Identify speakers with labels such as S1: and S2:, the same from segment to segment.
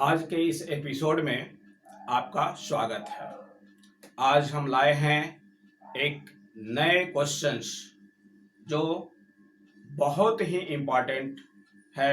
S1: आज के इस एपिसोड में आपका स्वागत है। आज हम लाए हैं एक नए क्वेश्चंस जो बहुत ही इम्पोर्टेंट है।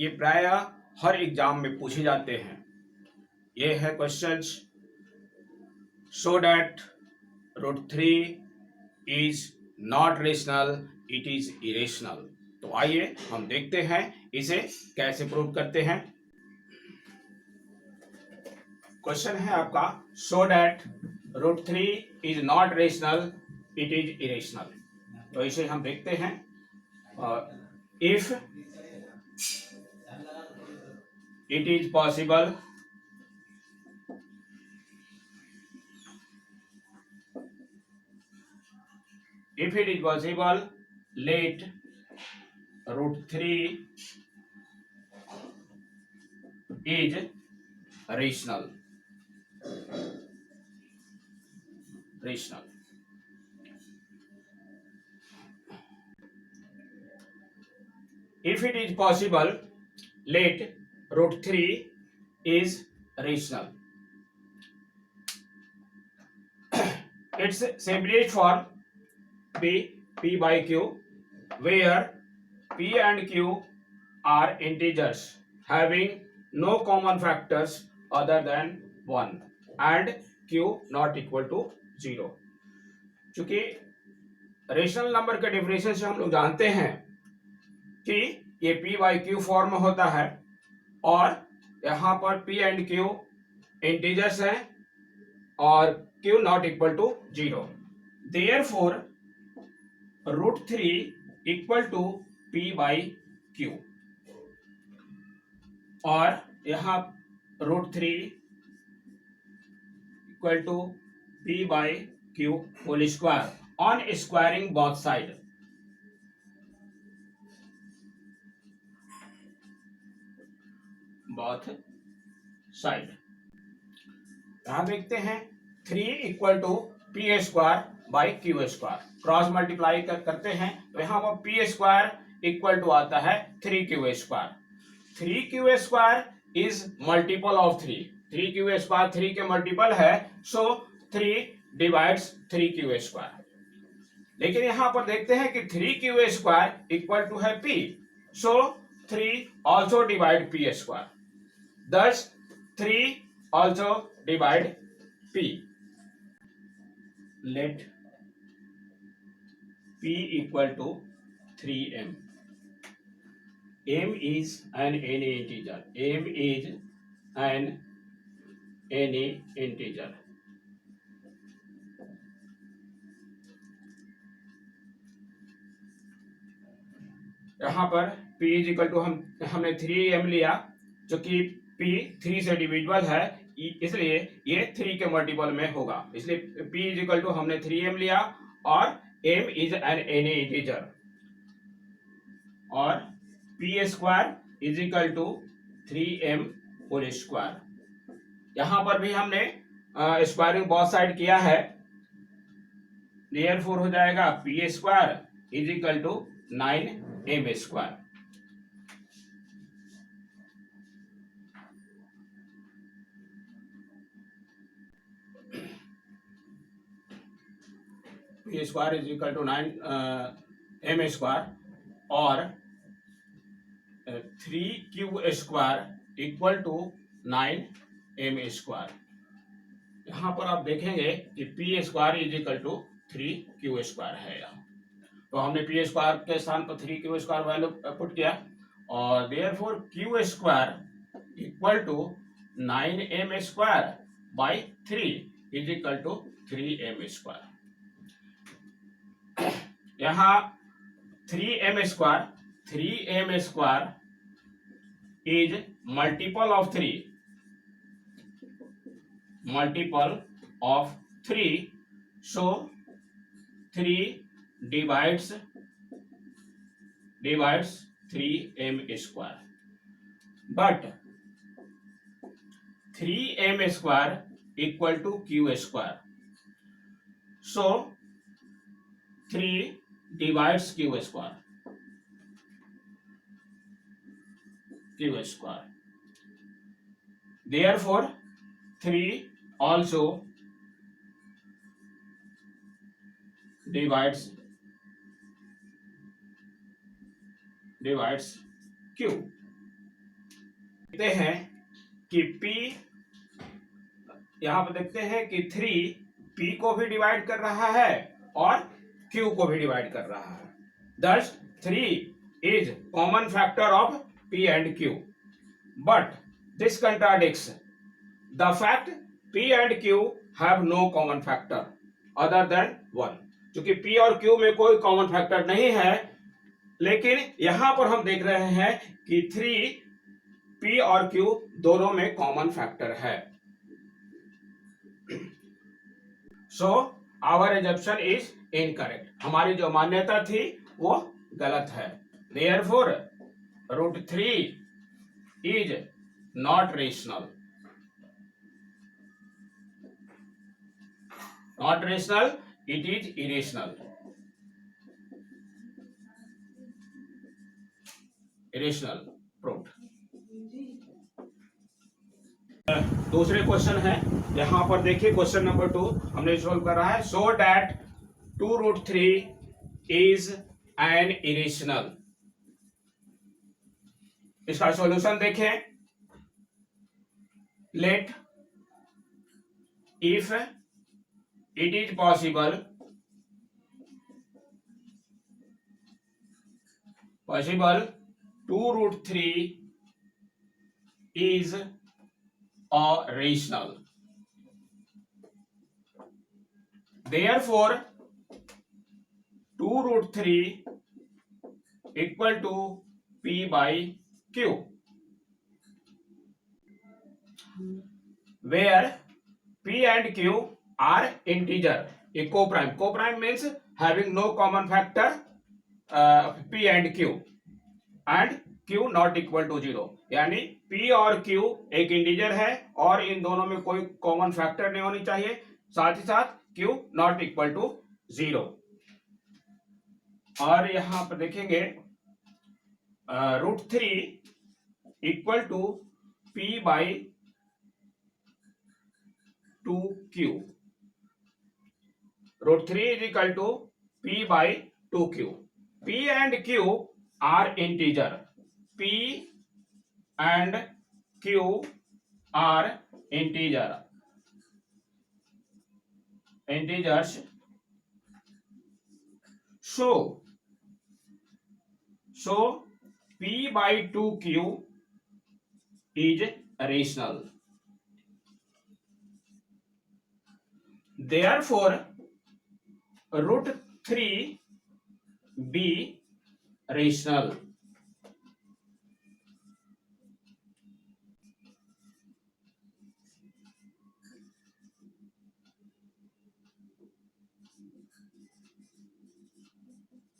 S1: ये प्रायः हर एग्जाम में पूछे जाते हैं। ये है questions, show that √3 is not rational, it is irrational. तो आइए हम देखते हैं इसे कैसे प्रूव करते हैं। क्वेश्चन है आपका, show that √3 is not rational, it is irrational. तो इसे हम देखते हैं। If it is possible late √3 is rational. If it is possible, let √3 is rational. Its simplest form P by Q, where P and Q are integers having no common factors other than 1 and Q not equal to 0. चूंकि rational number के definition से हम लोग जानते हैं कि ये P by Q form होता है और यहाँ पर P एंड Q इंटीजर्स हैं और Q not equal to 0। Therefore √3 equal to P by Q और यहाँ √3 equal to P by Q whole square on squaring both side. यहां देखते हैं 3 equal to p square by q square, cross multiply करते हैं तो यहाँ पर पी स्क्वायर इक्वल टू आता है 3 Q square. 3 Q square is multiple of 3। 3 Q square 3 के मल्टीपल है, सो 3 डिवाइड्स 3 क्यू स्क्वायर। लेकिन यहां पर देखते हैं कि 3 क्यू स्क्वायर इक्वल टू है P, so 3 also divide P square, thus 3 also divide P. Let P equal to 3m. M is an any integer. M is an any integer. यहाँ पर P is equal to हमने 3m लिया, जो कि P 3 से divisible है, इसलिए ये 3 के मल्टीपल में होगा। इसलिए P इज इक्वल टू हमने 3m लिया और m is an any integer और P square is equal to 3m whole square. यहां पर भी हमने स्क्वायरिंग बोथ साइड किया है, देयरफॉर हो जाएगा P square is equal to 9m square. P square is equal to 9m square और 3Q square equal to 9m square. यहाँ पर आप देखेंगे कि P square is equal to 3Q square है। यहाँ तो हमने P स्क्वायर के स्थान पर 3Q स्क्वायर वैल्यू पुट किया और therefore Q square equal to 9m square by 3 is equal to 3m square. यहाँ 3m square is multiple of 3, so 3 divides 3m square, but 3m square equal to Q square, so 3 divides Q square. Therefore 3 also divides Q। देखते हैं कि P, यहां पर देखते हैं कि 3 P को भी डिवाइड कर रहा है और Q को भी डिवाइड कर रहा है। Thus 3 is common factor of P and Q, but this contradicts the fact P and Q have no common factor other than 1। क्योंकि P और Q में कोई कॉमन फैक्टर नहीं है, लेकिन यहां पर हम देख रहे हैं कि 3 P और Q दोनों में कॉमन फैक्टर है। So our assumption is incorrect, हमारी जो मान्यता थी वो गलत है। Therefore √3 is not rational. Not rational, it is irrational। irrational proved। दूसरे क्वेश्चन है, यहां पर देखिए क्वेश्चन नंबर 2 हमने सॉल्व कर रहा है। So that 2√3 is an irrational. इसका सॉल्यूशन देखें। Let if it is possible 2√3 is a rational, therefore 2√3 equal to P by Q, where P and Q are integer, a co-prime। Co-prime means having no common factor P and Q and Q not equal to 0। यानी P और Q एक integer है और इन दोनों में कोई common factor नहीं होनी चाहिए, साथ ही साथ Q नॉट इक्वल टू 0। और यहां पर देखेंगे √3 equal to P by 2Q। √3 is equal to P by 2Q। P and Q are integer। P and Q are integers। So P by 2Q is rational। Therefore √3 be rational।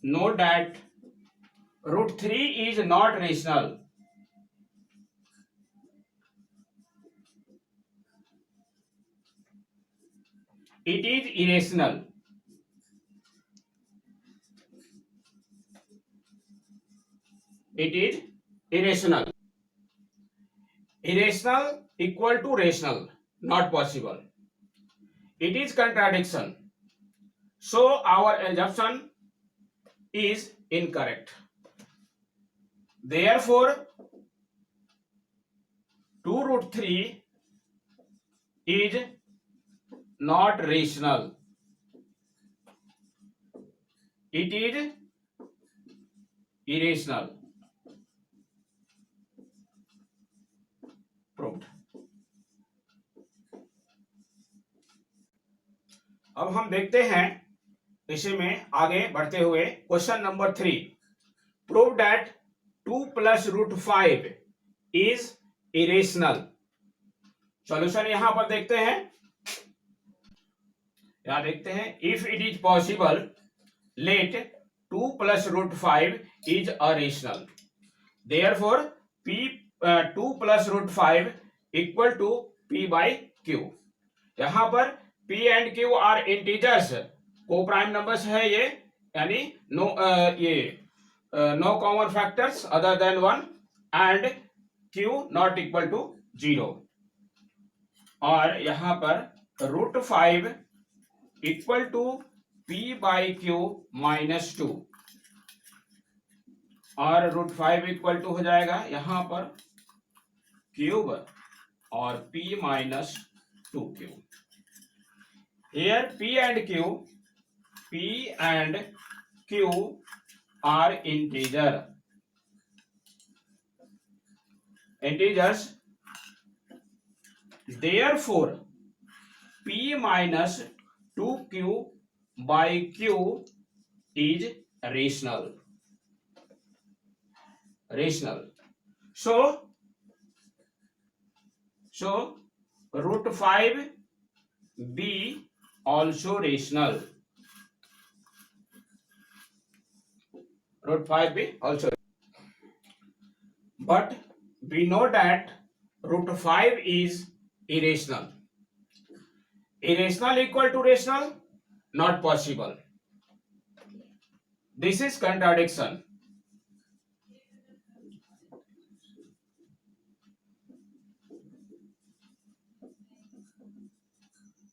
S1: Note that √3 is not rational। It is irrational। It is irrational। Irrational equal to rational, not possible। It is contradiction। So our assumption is incorrect। Therefore 2√3 is not rational। It is irrational। Proved। अब हम देखते हैं इसी में आगे बढ़ते हुए question number 3। Prove that 2 + √5 is irrational. Solution यहां पर देखते हैं। यहां देखते हैं, if it is possible let 2 + √5 is a rational, therefore P 2 + √5 equal to P by Q। यहां पर P and Q are integers, coprime numbers है ये, यानी no common factors other than 1 and Q not equal to 0। और यहाँ पर √5 equal to p/q -2 और √5 equal to हो जाएगा यहाँ पर क्यूब और p -2q. Here p and q are integers. Therefore p -2q by q is rational. So √5 be also rational. √5 be also. But we know that √5 is irrational. Irrational equal to rational? Not possible. This is contradiction.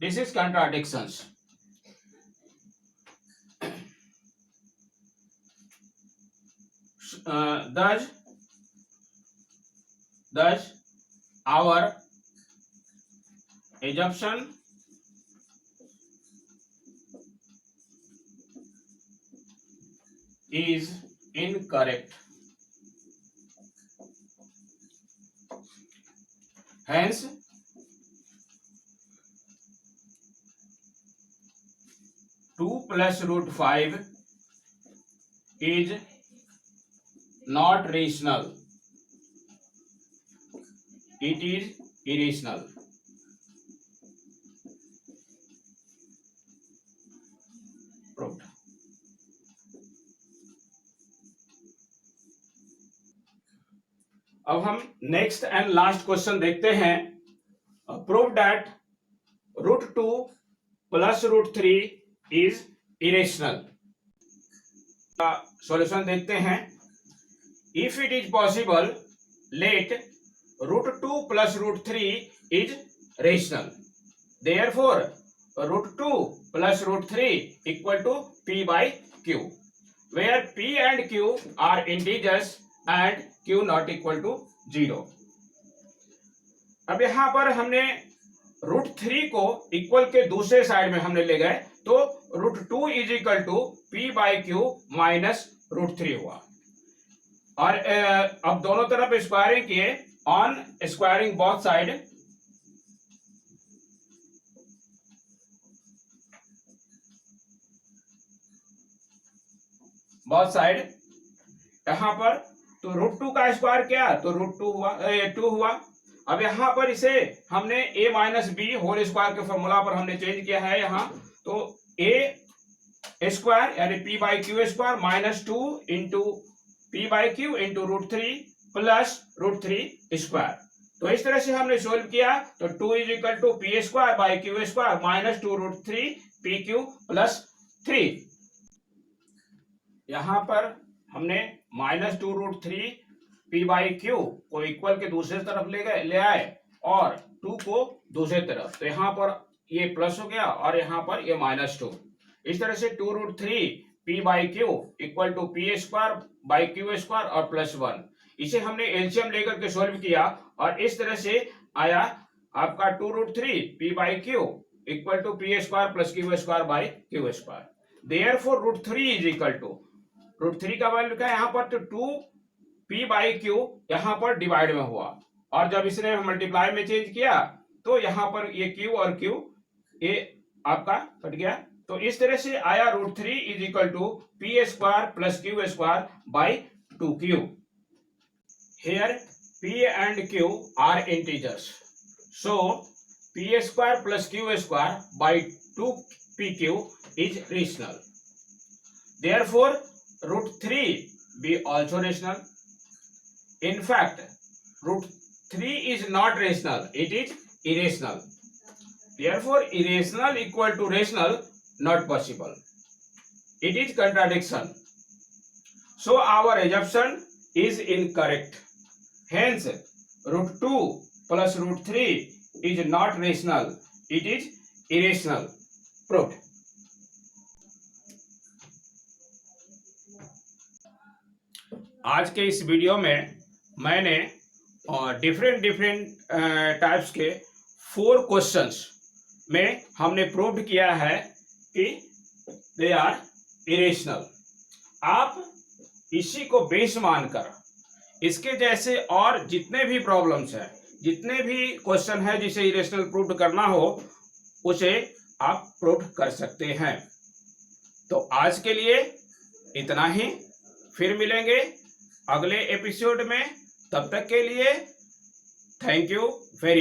S1: This is contradictions. Thus our assumption is incorrect. Hence two plus √5 is not rational. It is irrational. Proved. अब हम next and last question देखते हैं. Prove that √2 plus √3 is irrational. Solution देखते हैं. If it is possible let √2 plus √3 is rational. Therefore √2 plus √3 equal to p/q, where p and q are integers and q not equal to 0. अब यहां पर हमने √3 को equal के दूसरे side में हमने ले गए तो √2 is equal to p/q minus √3 हुआ. और अब दोनों तरफ स्क्वायरिंग किए. ऑन स्क्वायरिंग बोथ साइड यहां पर तो √2 का स्क्वायर क्या तो √2 हुआ 2 हुआ. अब यहां पर इसे हमने a minus b whole square के फॉर्मूला पर हमने चेंज किया है. यहां तो a स्क्वायर यानी p/q square minus 2 into p/q into √3 plus √3 square. तो इस तरह से हमने सोल्व किया. तो 2 is equal to p square by q square minus 2 √3 pq plus 3. यहां पर हमने माइनस 2 √3 p/q को इक्वल के दूसरे तरफ ले आए और 2 को दूसरे तरफ. तो यहां पर ये प्लस हो गया और यहां पर ये -2. इस तरह से 2 √3 p/q equal to p square by q square और प्लस 1. इसे हमने एलसीएम लेकर के सोल्व किया और इस तरह से आया आपका 2 √3 p/q equal to p square plus q square by q square. Therefore √3 is equal to √3 का वैल्यू क्या है यहाँ पर तो 2 p/q यहाँ पर डिवाइड में हुआ और जब इसने मल्टीप्लाई में चेंज किया तो यहाँ पर ये q और q ये आपका कट गया. तो इस तरह से आया √3 is equal to p square plus q square by 2q. Here p and q are integers. So p square plus q square by 2pq is rational. Therefore √3 be also rational. In fact √3 is not rational, it is irrational. Therefore irrational equal to rational not possible. It is contradiction. So our assumption is incorrect. Hence √2 plus √3 is not rational, it is irrational. Proved. आज के इस video में मैंने different types के 4 questions में हमने prove किया है कि दे आर इरेशनल। आप इसी को बेस मानकर इसके जैसे और जितने भी प्रॉब्लम्स हैं, जितने भी क्वेश्चन है जिसे इरेशनल प्रूव करना हो, उसे आप प्रूव कर सकते हैं। तो आज के लिए इतना ही, फिर मिलेंगे अगले एपिसोड में। तब तक के लिए थैंक यू वेरी